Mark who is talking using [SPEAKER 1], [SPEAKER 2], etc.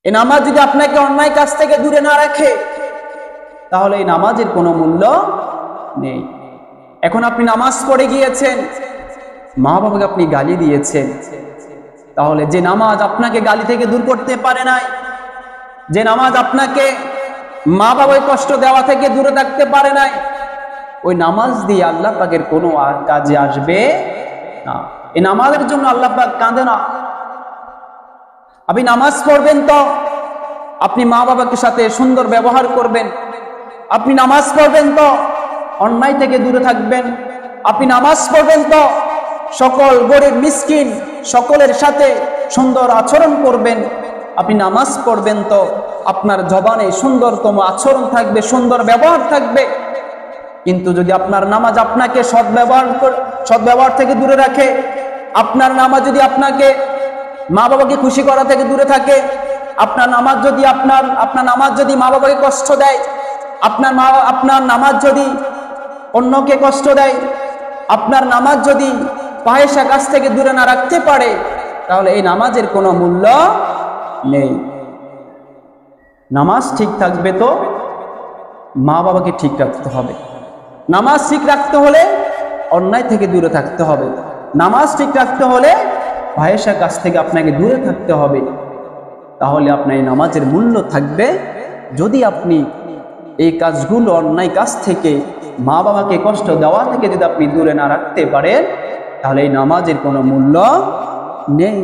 [SPEAKER 1] এই নামাজ যদি আপনাকে অন্যায় কাজ থেকে দূরে না রাখে, তাহলে এই নামাজের কোনো মূল্য নেই। এখন আপনি নামাজ পড়ে গিয়েছেন, মা বাবাকে আপনি গালি দিয়েছেন, তাহলে যে নামাজ আপনাকে গালি থেকে দূর করতে পারে নাই, যে নামাজ আপনাকে মা বাবাকে কষ্ট দেওয়া থেকে দূরে থাকতে পারে নাই, ওই নামাজ দিয়ে আল্লাহ পাকের কোনো কাজে আসবে না। এই নামাজের জন্য আল্লাহ পাক কাঁদে না। আপনি নামাজ পড়বেন তো আপনি মা বাবাকে সাথে সুন্দর ব্যবহার করবেন, আপনি নামাজ পড়বেন তো অন্যায় থেকে দূরে থাকবেন, আপনি নামাজ পড়বেন তো সকল গরিব মিসকিন সকলের সাথে সুন্দর আচরণ করবেন, আপনি নামাজ পড়বেন তো আপনার জবানে সুন্দরতম আচরণ থাকবে, সুন্দর ব্যবহার থাকবে। কিন্তু যদি আপনার নামাজ আপনাকে সদ্ব্যবহার থেকে দূরে রাখে, আপনার নামাজ যদি আপনাকে মা বাবাকে খুশি করা থেকে দূরে থাকে, আপনার নামাজ যদি মা বাবাকে কষ্ট দেয়, আপনার নামাজ যদি অন্যকে কষ্ট দেয়, আপনার নামাজ যদি ফাহিশা কাজ থেকে দূরে না রাখতে পারে, তাহলে এই নামাজের কোনো মূল্য নেই। নামাজ ঠিক থাকবে তো মা বাবাকে ঠিক রাখতে হবে। নামাজ ঠিক রাখতে হলে অন্যায় থেকে দূরে থাকতে হবে। নামাজ ঠিক রাখতে হলে ফাহিশা কাজ থেকে আপনাকে দূরে থাকতে হবে। তাহলে আপনার এই নামাজের মূল্য থাকবে। যদি আপনি এই কাজগুলো অন্যায় কাজ থেকে মা বাবাকে কষ্ট দেওয়া থেকে যদি আপনি দূরে না রাখতে পারেন, তাহলে এই নামাজের কোনো মূল্য নেই।